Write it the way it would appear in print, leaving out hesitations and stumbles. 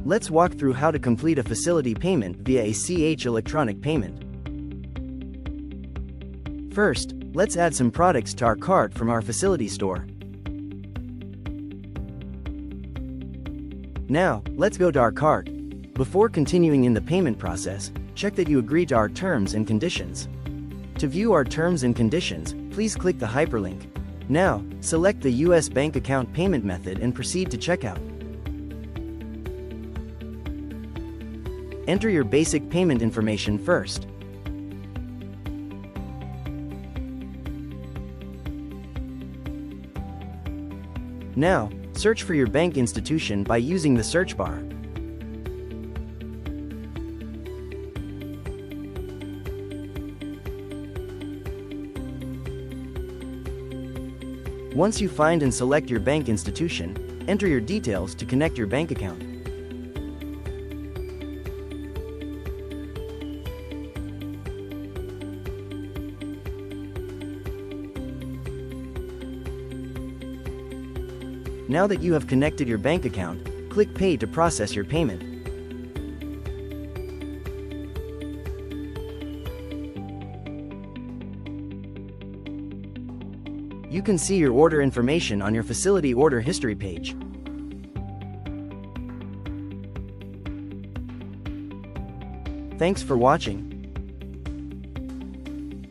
Let's walk through how to complete a facility payment via ACH electronic payment. First, let's add some products to our cart from our facility store. Now, let's go to our cart. Before continuing in the payment process, check that you agree to our terms and conditions. To view our terms and conditions, please click the hyperlink. Now, select the US bank account payment method and proceed to checkout. Enter your basic payment information first. Now, search for your bank institution by using the search bar. Once you find and select your bank institution, enter your details to connect your bank account. Now that you have connected your bank account, click Pay to process your payment. You can see your order information on your facility order history page. Thanks for watching.